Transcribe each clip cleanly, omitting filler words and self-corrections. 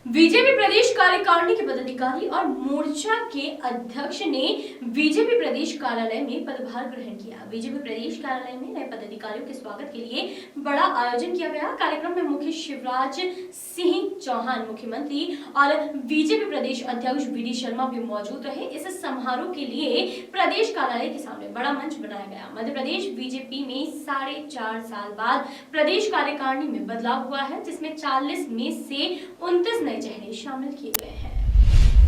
BJP प्रदेश कार्यकारिणी के पदाधिकारी और मोर्चा के अध्यक्ष ने बीजेपी प्रदेश कार्यालय में पदभार ग्रहण किया। बीजेपी प्रदेश कार्यालय में नए पदाधिकारियों के स्वागत के लिए बड़ा आयोजन किया गया। कार्यक्रम में मुख्य शिवराज सिंह चौहान मुख्यमंत्री और बीजेपी प्रदेश अध्यक्ष वी डी शर्मा भी मौजूद रहे। इस समारोह के लिए प्रदेश कार्यालय के सामने बड़ा मंच बनाया गया। मध्य प्रदेश बीजेपी में 4.5 साल बाद प्रदेश कार्यकारिणी में बदलाव हुआ है, जिसमें 40 में से 29 नए चेहरे शामिल किए गए हैं।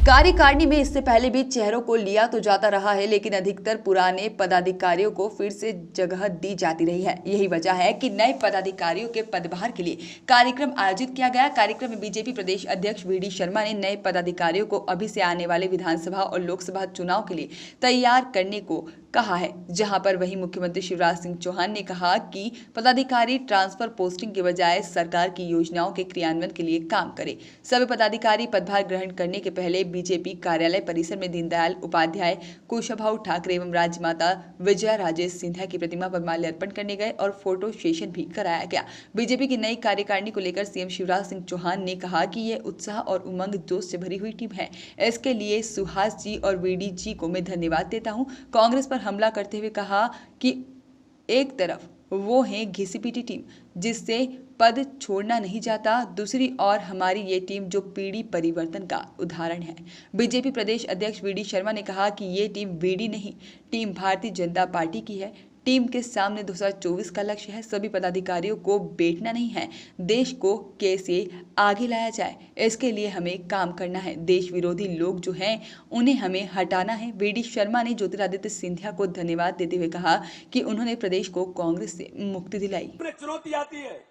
कार्यकारिणी में इससे पहले भी चेहरों को लिया तो जाता रहा है, लेकिन अधिकतर पुराने पदाधिकारियों को फिर से जगह दी जाती रही है। यही वजह है कि नए पदाधिकारियों के पदभार के लिए कार्यक्रम आयोजित किया गया। कार्यक्रम में बीजेपी प्रदेश अध्यक्ष वी डी शर्मा ने नए पदाधिकारियों को अभी से आने वाले विधानसभा और लोकसभा चुनाव के लिए तैयार करने को कहा है, जहां पर वहीं मुख्यमंत्री शिवराज सिंह चौहान ने कहा कि पदाधिकारी ट्रांसफर पोस्टिंग के बजाय सरकार की योजनाओं के क्रियान्वयन के लिए काम करे। सभी पदाधिकारी पदभार ग्रहण करने के पहले बीजेपी कार्यालय परिसर में दीनदयाल उपाध्याय, कुशाभाऊ ठाकरे एवं राजमाता विजया राजे सिंधिया की प्रतिमा पर माल्यार्पण करने गए और फोटो सेशन भी कराया गया। बीजेपी की नई कार्यकारिणी को लेकर सीएम शिवराज सिंह चौहान ने कहा कि यह उत्साह और उमंग जोश से भरी हुई टीम है। इसके लिए सुहास जी और वीडी जी को मैं धन्यवाद देता हूं। कांग्रेस पर हमला करते हुए कहा कि एक तरफ वो है घिसी-पिटी टीम जिससे पद छोड़ना नहीं जाता, दूसरी ओर हमारी ये टीम जो पीढ़ी परिवर्तन का उदाहरण है। बीजेपी प्रदेश अध्यक्ष वी डी शर्मा ने कहा कि ये टीम वीडी नहीं, टीम भारतीय जनता पार्टी की है। टीम के सामने 2024 का लक्ष्य है। सभी पदाधिकारियों को बैठना नहीं है, देश को कैसे आगे लाया जाए इसके लिए हमें काम करना है। देश विरोधी लोग जो हैं उन्हें हमें हटाना है। वी डी शर्मा ने ज्योतिरादित्य सिंधिया को धन्यवाद देते हुए कहा कि उन्होंने प्रदेश को कांग्रेस से मुक्ति दिलाई। चुनौती आती है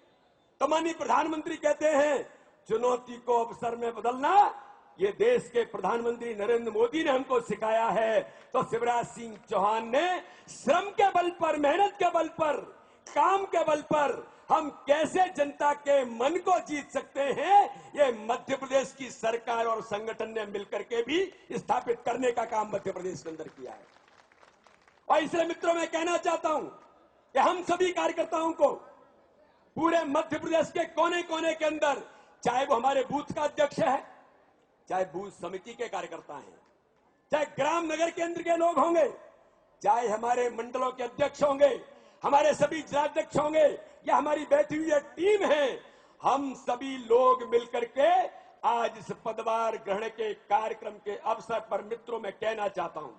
तो माननीय प्रधानमंत्री कहते हैं चुनौती को अवसर में बदलना ये देश के प्रधानमंत्री नरेंद्र मोदी ने हमको सिखाया है। तो शिवराज सिंह चौहान ने श्रम के बल पर, मेहनत के बल पर, काम के बल पर हम कैसे जनता के मन को जीत सकते हैं, ये मध्य प्रदेश की सरकार और संगठन ने मिलकर के भी स्थापित करने का काम मध्य प्रदेश के अंदर किया है। और इसलिए मित्रों मैं कहना चाहता हूं कि हम सभी कार्यकर्ताओं को पूरे मध्य प्रदेश के कोने कोने के अंदर, चाहे वो हमारे बूथ का अध्यक्ष है, चाहे बूथ समिति के कार्यकर्ता हैं, चाहे ग्राम नगर केंद्र के लोग होंगे, चाहे हमारे मंडलों के अध्यक्ष होंगे, हमारे सभी जिलाध्यक्ष होंगे या हमारी बैठी हुई टीम है, हम सभी लोग मिलकर के आज इस पदभार ग्रहण के कार्यक्रम के अवसर पर मित्रों में कहना चाहता हूं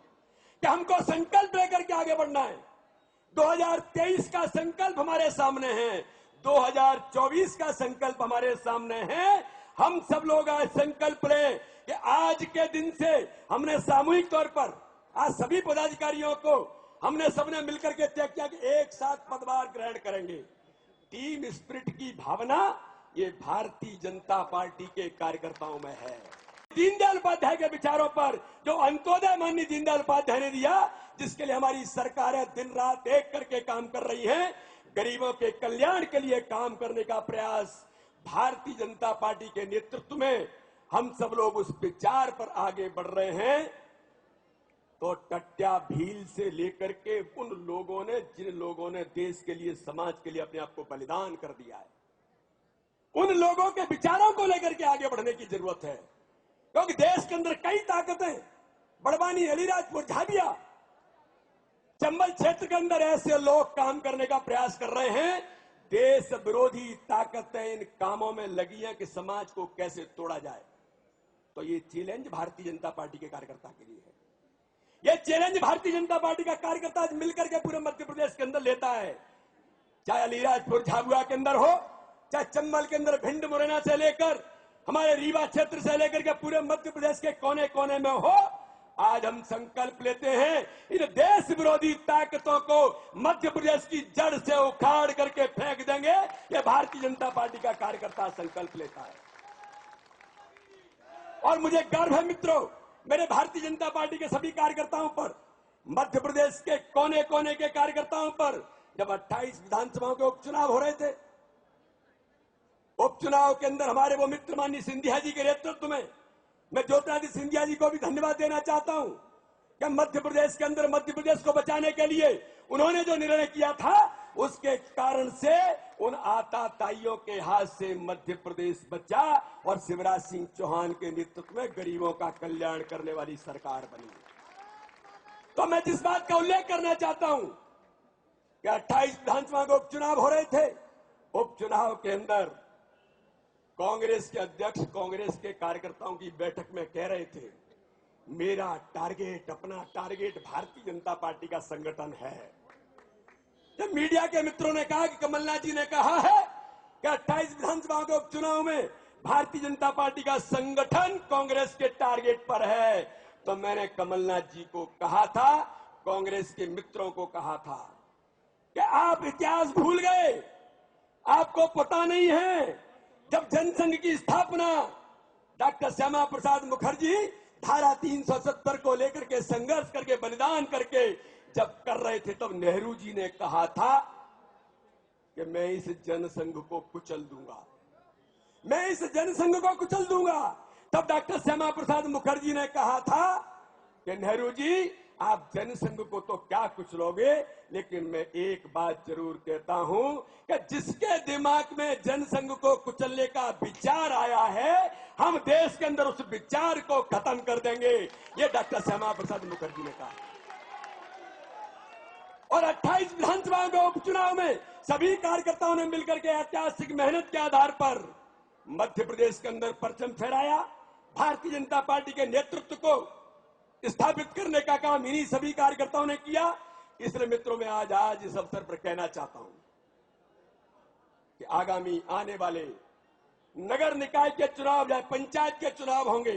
कि हमको संकल्प लेकर के आगे बढ़ना है। 2023 का संकल्प हमारे सामने है, 2024 का संकल्प हमारे सामने है। हम सब लोग आज संकल्प लें कि आज के दिन से हमने सामूहिक तौर पर आज सभी पदाधिकारियों को हमने सबने मिलकर के तय किया कि एक साथ पदभार ग्रहण करेंगे। टीम स्पिरिट की भावना ये भारतीय जनता पार्टी के कार्यकर्ताओं में है। दीनदयाल उपाध्याय के विचारों पर जो अंत्योदय माननीय दीनदयाल उपाध्याय ने दिया, जिसके लिए हमारी सरकारें दिन रात एक करके काम कर रही हैं, गरीबों के कल्याण के लिए काम करने का प्रयास भारतीय जनता पार्टी के नेतृत्व में हम सब लोग उस विचार पर आगे बढ़ रहे हैं। तो टट्या भील से लेकर के उन लोगों ने, जिन लोगों ने देश के लिए, समाज के लिए अपने आप को बलिदान कर दिया है, उन लोगों के विचारों को लेकर के आगे बढ़ने की जरूरत है। क्योंकि देश के अंदर कई ताकतें, बड़वानी, अलीराजपुर, झाबिया, चंबल क्षेत्र के अंदर ऐसे लोग काम करने का प्रयास कर रहे हैं। देश विरोधी ताकतें इन कामों में लगी हैं कि समाज को कैसे तोड़ा जाए। तो ये चैलेंज भारतीय जनता पार्टी के कार्यकर्ता के लिए है। ये चैलेंज भारतीय जनता पार्टी का कार्यकर्ता आज मिलकर के पूरे मध्य प्रदेश के अंदर लेता है। चाहे अलीराजपुर, झाबुआ के अंदर हो, चाहे चंबल के अंदर भिंड, मुरैना से लेकर हमारे रीवा क्षेत्र से लेकर के पूरे मध्य प्रदेश के कोने कोने में हो, आज हम संकल्प लेते हैं इन देश विरोधी ताकतों को मध्य प्रदेश की जड़ से उखाड़ करके फेंक देंगे। ये भारतीय जनता पार्टी का कार्यकर्ता संकल्प लेता है। और मुझे गर्व है मित्रों, मेरे भारतीय जनता पार्टी के सभी कार्यकर्ताओं पर, मध्य प्रदेश के कोने कोने के कार्यकर्ताओं पर। जब 28 विधानसभाओं के उपचुनाव हो रहे थे, उपचुनाव के अंदर हमारे वो मित्र माननीय सिंधिया जी के नेतृत्व में, मैं ज्योतिरादित्य सिंधिया जी को भी धन्यवाद देना चाहता हूं कि मध्य प्रदेश के अंदर मध्य प्रदेश को बचाने के लिए उन्होंने जो निर्णय किया था उसके कारण से उन आताताइयों के हाथ से मध्य प्रदेश बचा और शिवराज सिंह चौहान के नेतृत्व में गरीबों का कल्याण करने वाली सरकार बनी। तो मैं जिस बात का उल्लेख करना चाहता हूं कि 28 विधानसभा के उपचुनाव हो रहे थे, उपचुनाव के अंदर कांग्रेस के अध्यक्ष कांग्रेस के कार्यकर्ताओं की बैठक में कह रहे थे, मेरा टारगेट, अपना टारगेट भारतीय जनता पार्टी का संगठन है। जब मीडिया के मित्रों ने कहा कि कमलनाथ जी ने कहा है कि 28 विधानसभा के उपचुनाव में भारतीय जनता पार्टी का संगठन कांग्रेस के टारगेट पर है, तो मैंने कमलनाथ जी को कहा था, कांग्रेस के मित्रों को कहा था कि आप इतिहास भूल गए, आपको पता नहीं है जब जनसंघ की स्थापना डॉक्टर श्यामा प्रसाद मुखर्जी धारा 370 को लेकर के संघर्ष करके बलिदान करके जब कर रहे थे, तब नेहरू जी ने कहा था कि मैं इस जनसंघ को कुचल दूंगा, मैं इस जनसंघ को कुचल दूंगा। तब डॉक्टर श्यामा प्रसाद मुखर्जी ने कहा था कि नेहरू जी, आप जनसंघ को तो क्या कुचलोगे, लेकिन मैं एक बात जरूर कहता हूं कि जिसके दिमाग में जनसंघ को कुचलने का विचार आया है, हम देश के अंदर उस विचार को खत्म कर देंगे। ये डॉक्टर श्यामा प्रसाद मुखर्जी ने कहा। और 28 विधानसभा के उपचुनाव में सभी कार्यकर्ताओं ने मिलकर के ऐतिहासिक मेहनत के आधार पर मध्य प्रदेश के अंदर परचम फहराया। भारतीय जनता पार्टी के नेतृत्व को स्थापित करने का काम इन्हीं सभी कार्यकर्ताओं ने किया। इसलिए मित्रों, मैं आज इस अवसर पर कहना चाहता हूं कि आगामी आने वाले नगर निकाय के चुनाव या पंचायत के चुनाव होंगे,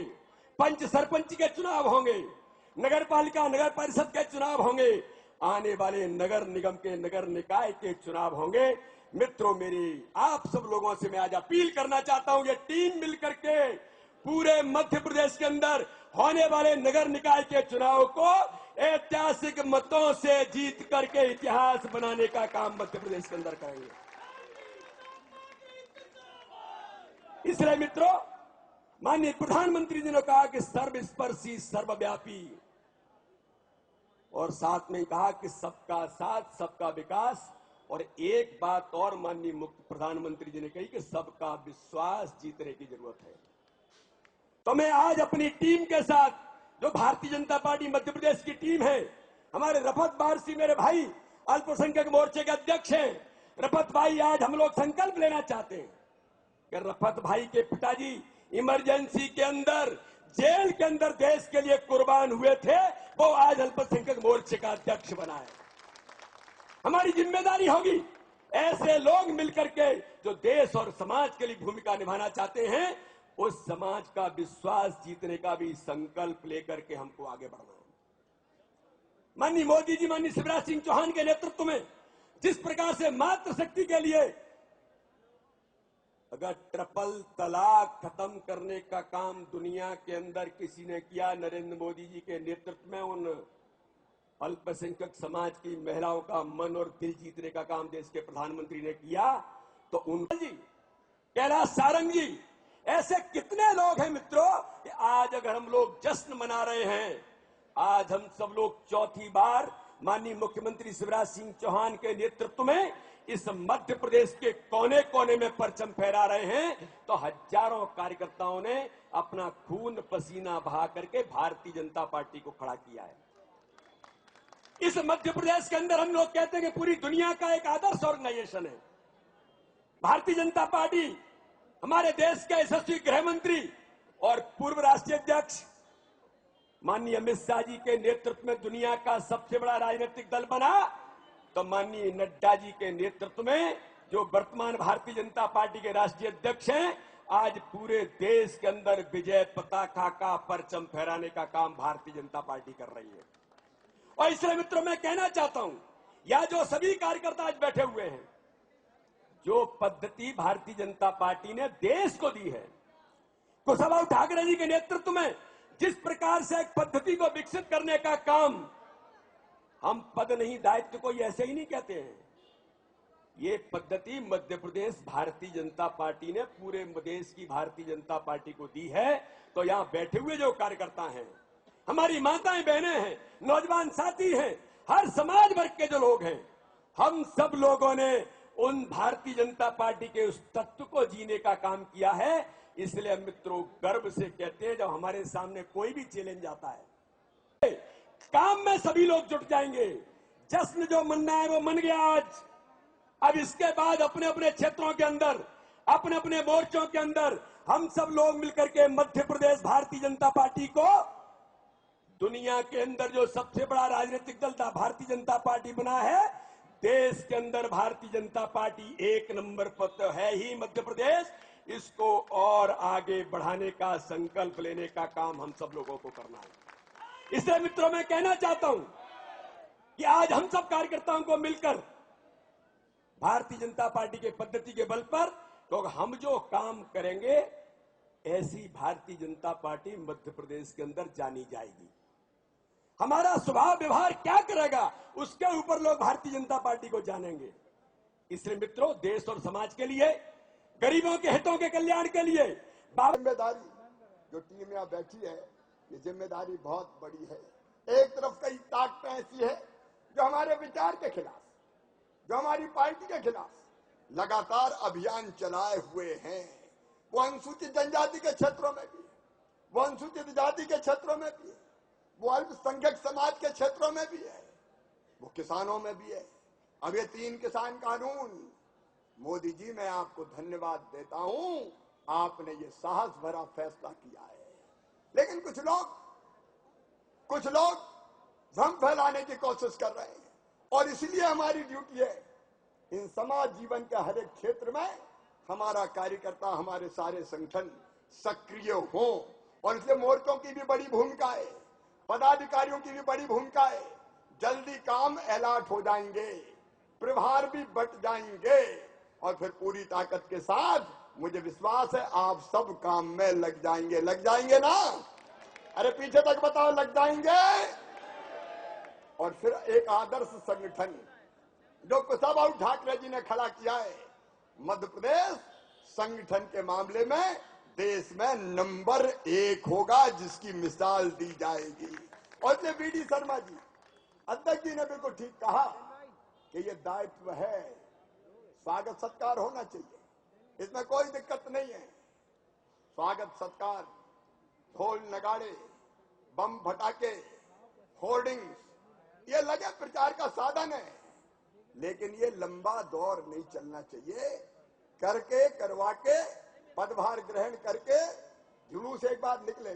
पंच सरपंच के चुनाव होंगे, नगर पालिका नगर परिषद के चुनाव होंगे, आने वाले नगर निगम के नगर निकाय के चुनाव होंगे। मित्रों, मेरी आप सब लोगों से मैं आज अपील करना चाहता हूं, ये टीम मिलकर के पूरे मध्य प्रदेश के अंदर होने वाले नगर निकाय के चुनाव को ऐतिहासिक मतों से जीत करके इतिहास बनाने का काम मध्य प्रदेश के अंदर करेंगे। इसलिए मित्रों, माननीय प्रधानमंत्री जी ने कहा कि सर्वस्पर्शी सर्वव्यापी, और साथ में कहा कि सबका साथ सबका विकास, और एक बात और माननीय मुख्य प्रधानमंत्री जी ने कही कि सबका विश्वास जीतने की जरूरत है। तो मैं आज अपनी टीम के साथ, जो भारतीय जनता पार्टी मध्य प्रदेश की टीम है, हमारे रफत बारसी मेरे भाई अल्पसंख्यक मोर्चे के अध्यक्ष हैं, रफत भाई, आज हम लोग संकल्प लेना चाहते हैं कि रफत भाई के पिताजी इमरजेंसी के अंदर जेल के अंदर देश के लिए कुर्बान हुए थे, वो आज अल्पसंख्यक मोर्चे का अध्यक्ष बना है। हमारी जिम्मेदारी होगी ऐसे लोग मिलकर के जो देश और समाज के लिए भूमिका निभाना चाहते हैं, उस समाज का विश्वास जीतने का भी संकल्प लेकर के हमको आगे बढ़ना है। माननीय मोदी जी, माननीय शिवराज सिंह चौहान के नेतृत्व में जिस प्रकार से मातृशक्ति के लिए अगर ट्रिपल तलाक खत्म करने का काम दुनिया के अंदर किसी ने किया, नरेंद्र मोदी जी के नेतृत्व में उन अल्पसंख्यक समाज की महिलाओं का मन और दिल जीतने का काम देश के प्रधानमंत्री ने किया, तो उनका जी, कैलाश सारंग जी, ऐसे कितने लोग हैं मित्रों कि आज अगर हम लोग जश्न मना रहे हैं, आज हम सब लोग चौथी बार माननीय मुख्यमंत्री शिवराज सिंह चौहान के नेतृत्व में इस मध्य प्रदेश के कोने कोने में परचम फहरा रहे हैं, तो हजारों कार्यकर्ताओं ने अपना खून पसीना बहा करके भारतीय जनता पार्टी को खड़ा किया है। इस मध्य प्रदेश के अंदर हम लोग कहते हैं कि पूरी दुनिया का एक आदर्श ऑर्गेनाइजेशन है भारतीय जनता पार्टी। हमारे देश के यशस्वी गृह मंत्री और पूर्व राष्ट्रीय अध्यक्ष माननीय अमित शाह जी के नेतृत्व में दुनिया का सबसे बड़ा राजनीतिक दल बना, तो माननीय नड्डा जी के नेतृत्व में जो वर्तमान भारतीय जनता पार्टी के राष्ट्रीय अध्यक्ष हैं, आज पूरे देश के अंदर विजय पताका का परचम फहराने का काम भारतीय जनता पार्टी कर रही है। और इसलिए मित्रों, मैं कहना चाहता हूं, या जो सभी कार्यकर्ता आज बैठे हुए हैं, जो पद्धति भारतीय जनता पार्टी ने देश को दी है, कुशवाहा ठाकरे जी के नेतृत्व में जिस प्रकार से एक पद्धति को विकसित करने का काम, हम पद नहीं दायित्व को ऐसे ही नहीं कहते हैं, ये पद्धति मध्य प्रदेश भारतीय जनता पार्टी ने पूरे देश की भारतीय जनता पार्टी को दी है। तो यहां बैठे हुए जो कार्यकर्ता हैं, हमारी माताएं बहनें हैं, नौजवान साथी हैं, हर समाज वर्ग के जो लोग हैं, हम सब लोगों ने उन भारतीय जनता पार्टी के उस तत्व को जीने का काम किया है। इसलिए मित्रों गर्व से कहते हैं, जब हमारे सामने कोई भी चैलेंज आता है, काम में सभी लोग जुट जाएंगे। जश्न जो मनना है वो मन गया आज। अब इसके बाद अपने अपने क्षेत्रों के अंदर, अपने अपने मोर्चों के अंदर हम सब लोग मिलकर के मध्य प्रदेश भारतीय जनता पार्टी को दुनिया के अंदर जो सबसे बड़ा राजनीतिक दल था भारतीय जनता पार्टी बना है। देश के अंदर भारतीय जनता पार्टी एक नंबर पर तो है ही मध्य प्रदेश। इसको और आगे बढ़ाने का संकल्प लेने का काम हम सब लोगों को करना है। इसलिए मित्रों मैं कहना चाहता हूं कि आज हम सब कार्यकर्ताओं को मिलकर भारतीय जनता पार्टी के पद्धति के बल पर, तो हम जो काम करेंगे ऐसी भारतीय जनता पार्टी मध्य प्रदेश के अंदर जानी जाएगी। हमारा स्वभाव व्यवहार क्या करेगा उसके ऊपर लोग भारतीय जनता पार्टी को जानेंगे। इसलिए मित्रों देश और समाज के लिए, गरीबों के हितों के कल्याण के लिए जिम्मेदारी जो टीम यहाँ बैठी है, ये जिम्मेदारी बहुत बड़ी है। एक तरफ कई ताकतें ऐसी है जो हमारे विचार के खिलाफ, जो हमारी पार्टी के खिलाफ लगातार अभियान चलाए हुए हैं। वो अनुसूचित जनजाति के क्षेत्रों में भी है, वो अनुसूचित जाति के क्षेत्रों में भी है, वो अल्पसंख्यक समाज के क्षेत्रों में भी है, वो किसानों में भी है। अब ये 3 किसान कानून, मोदी जी मैं आपको धन्यवाद देता हूं, आपने ये साहस भरा फैसला किया है। लेकिन कुछ लोग भ्रम फैलाने की कोशिश कर रहे हैं, और इसलिए हमारी ड्यूटी है इन समाज जीवन के हर एक क्षेत्र में हमारा कार्यकर्ता, हमारे सारे संगठन सक्रिय हों। और इसलिए मोर्चों की भी बड़ी भूमिका है, पदाधिकारियों की भी बड़ी भूमिका है। जल्दी काम अलर्ट हो जाएंगे, प्रभार भी बट जाएंगे, और फिर पूरी ताकत के साथ मुझे विश्वास है आप सब काम में लग जाएंगे ना? अरे पीछे तक बताओ, लग जाएंगे। और फिर एक आदर्श संगठन जो कुशाभाऊ ठाकरे जी ने खड़ा किया है, मध्य प्रदेश संगठन के मामले में देश में नंबर 1 होगा, जिसकी मिसाल दी जाएगी। और इसलिए बीडी शर्मा जी, अध्यक्ष जी ने बिल्कुल ठीक कहा कि ये दायित्व है, स्वागत सत्कार होना चाहिए, इसमें कोई दिक्कत नहीं है। स्वागत सत्कार, ढोल नगाड़े, बम फटाके, होर्डिंग्स, ये लगे प्रचार का साधन है, लेकिन ये लंबा दौर नहीं चलना चाहिए। करके करवा के पदभार ग्रहण करके जुलूस एक बार निकले,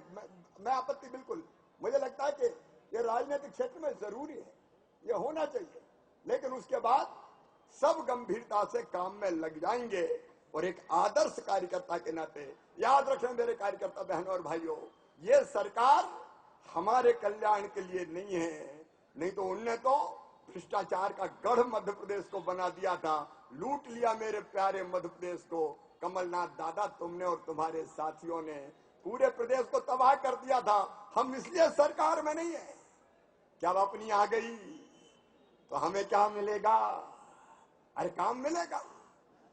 मैं आपत्ति बिल्कुल, मुझे लगता है कि ये राजनीतिक क्षेत्र में जरूरी है, ये होना चाहिए। लेकिन उसके बाद सब गंभीरता से काम में लग जाएंगे। और एक आदर्श कार्यकर्ता के नाते याद रखें मेरे कार्यकर्ता बहनों और भाइयों, ये सरकार हमारे कल्याण के लिए नहीं है। नहीं तो उनने तो भ्रष्टाचार का गढ़ मध्य प्रदेश को बना दिया था, लूट लिया मेरे प्यारे मध्य प्रदेश को। कमलनाथ दादा, तुमने और तुम्हारे साथियों ने पूरे प्रदेश को तबाह कर दिया था। हम इसलिए सरकार में नहीं है। क्या अब अपनी आ गई तो हमें क्या मिलेगा? अरे काम मिलेगा।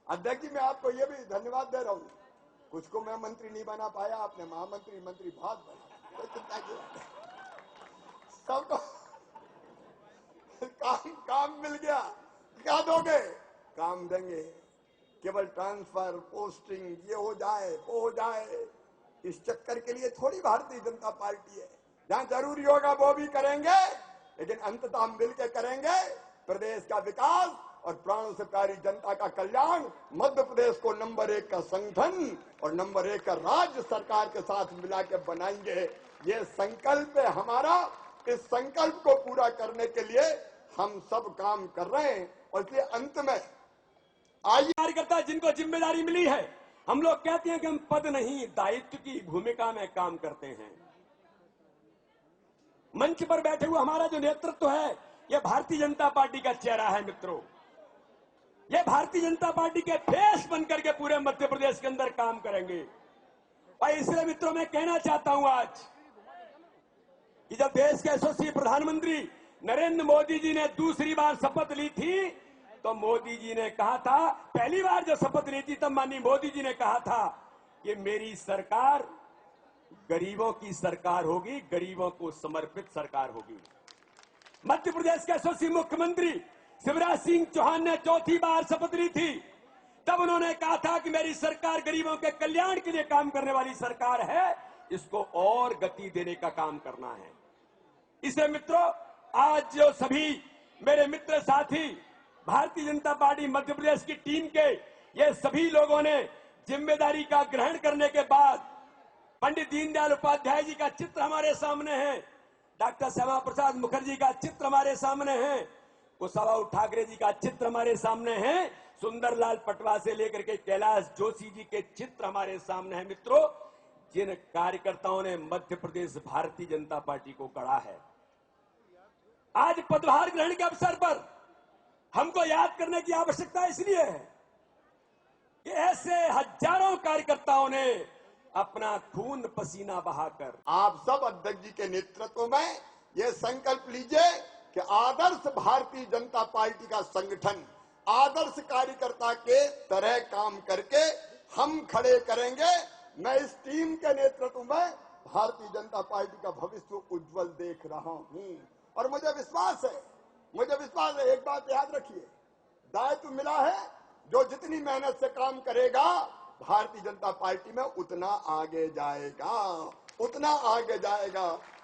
अध्यक्ष जी मैं आपको ये भी धन्यवाद दे रहा हूँ, कुछ को मैं मंत्री नहीं बना पाया, आपने महामंत्री मंत्री बहुत बना, कोई चिंता की बात नहीं। सबको काम मिल गया। क्या दोगे? काम देंगे। केवल ट्रांसफर, पोस्टिंग ये हो जाए वो हो जाए, इस चक्कर के लिए थोड़ी भारतीय जनता पार्टी है। जहां जरूरी होगा वो भी करेंगे, लेकिन अंततः हम मिलकर करेंगे प्रदेश का विकास और प्राणों से प्यारी जनता का कल्याण। मध्य प्रदेश को नंबर 1 का संगठन और नंबर 1 का राज्य सरकार के साथ मिला के बनाएंगे। ये संकल्प है हमारा। इस संकल्प को पूरा करने के लिए हम सब काम कर रहे हैं। और इसलिए अंत में आइए कार्यकर्ता जिनको जिम्मेदारी मिली है, हम लोग कहते हैं कि हम पद नहीं दायित्व की भूमिका में काम करते हैं। मंच पर बैठे हुए हमारा जो नेतृत्व है, यह भारतीय जनता पार्टी का चेहरा है मित्रों। यह भारतीय जनता पार्टी के फेस बनकर के पूरे मध्य प्रदेश के अंदर काम करेंगे। और इसलिए मित्रों मैं कहना चाहता हूं आज कि जब देश के यशस्वी प्रधानमंत्री नरेंद्र मोदी जी ने दूसरी बार शपथ ली थी, तो मोदी जी ने कहा था, पहली बार जो शपथ ली थी तब माननीय मोदी जी ने कहा था कि मेरी सरकार गरीबों की सरकार होगी, गरीबों को समर्पित सरकार होगी। मध्य प्रदेश के यशस्वी मुख्यमंत्री शिवराज सिंह चौहान ने चौथी बार शपथ ली थी, तब उन्होंने कहा था कि मेरी सरकार गरीबों के कल्याण के लिए काम करने वाली सरकार है, इसको और गति देने का काम करना है। इसे मित्रों, आज जो सभी मेरे मित्र साथी भारतीय जनता पार्टी मध्य प्रदेश की टीम के ये सभी लोगों ने जिम्मेदारी का ग्रहण करने के बाद पंडित दीनदयाल उपाध्याय जी का चित्र हमारे सामने है, डॉक्टर श्यामा प्रसाद मुखर्जी का चित्र हमारे सामने है, कुशाभाऊ ठाकरे जी का चित्र हमारे सामने है, सुंदरलाल पटवा से लेकर के कैलाश जोशी जी के चित्र हमारे सामने है। मित्रों, जिन कार्यकर्ताओं ने मध्य प्रदेश भारतीय जनता पार्टी को गढ़ा है, आज पदभार ग्रहण के अवसर पर हमको याद करने की आवश्यकता इसलिए है कि ऐसे हजारों कार्यकर्ताओं ने अपना खून पसीना बहाकर आप सब अध्यक्ष जी के नेतृत्व में ये संकल्प लीजिए कि आदर्श भारतीय जनता पार्टी का संगठन आदर्श कार्यकर्ता के तरह काम करके हम खड़े करेंगे। मैं इस टीम के नेतृत्व में भारतीय जनता पार्टी का भविष्य उज्जवल देख रहा हूं और मुझे विश्वास है, एक बात याद रखिए, दायित्व मिला है, जो जितनी मेहनत से काम करेगा भारतीय जनता पार्टी में उतना आगे जाएगा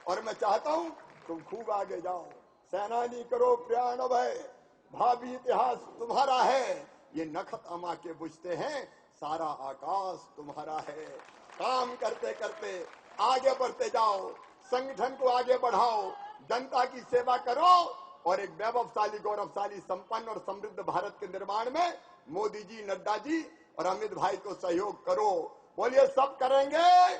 और मैं चाहता हूं तुम खूब आगे जाओ। सेनानी करो प्रयाण भय, भावी इतिहास तुम्हारा है, ये नखत अमा के बुझते हैं, सारा आकाश तुम्हारा है। काम करते करते आगे बढ़ते जाओ, संगठन को आगे बढ़ाओ, जनता की सेवा करो और एक वैभवशाली, गौरवशाली, संपन्न और समृद्ध भारत के निर्माण में मोदी जी, नड्डा जी और अमित भाई को सहयोग करो। बोलिए, सब करेंगे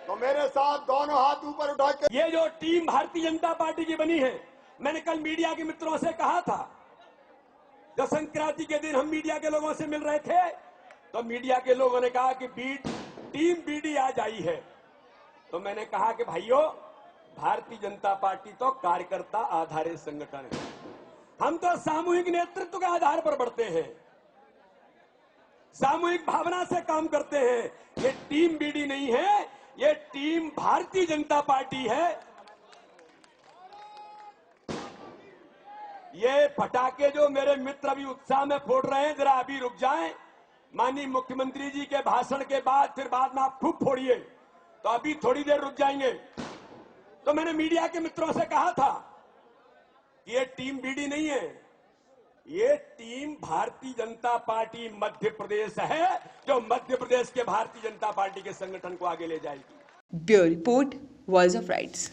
तो मेरे साथ दोनों हाथ ऊपर उठा के। ये जो टीम भारतीय जनता पार्टी की बनी है, मैंने कल मीडिया के मित्रों से कहा था, जब संक्रांति के दिन हम मीडिया के लोगों से मिल रहे थे तो मीडिया के लोगों ने कहा कि टीम बीडी आज आई है। तो मैंने कहा कि भाइयों, भारतीय जनता पार्टी तो कार्यकर्ता आधारित संगठन है, हम तो सामूहिक नेतृत्व के आधार पर बढ़ते हैं, सामूहिक भावना से काम करते हैं। ये टीम बीडी नहीं है, ये टीम भारतीय जनता पार्टी है। ये पटाखे जो मेरे मित्र अभी उत्साह में फोड़ रहे हैं, जरा अभी रुक जाएं। माननीय मुख्यमंत्री जी के भाषण के बाद फिर बाद में आप खूब फोड़िए, तो अभी थोड़ी देर रुक जाएंगे। तो मैंने मीडिया के मित्रों से कहा था कि ये टीम बीडी नहीं है, ये टीम भारतीय जनता पार्टी मध्य प्रदेश है, जो मध्य प्रदेश के भारतीय जनता पार्टी के संगठन को आगे ले जाएगी। Bureau report, voice of rights.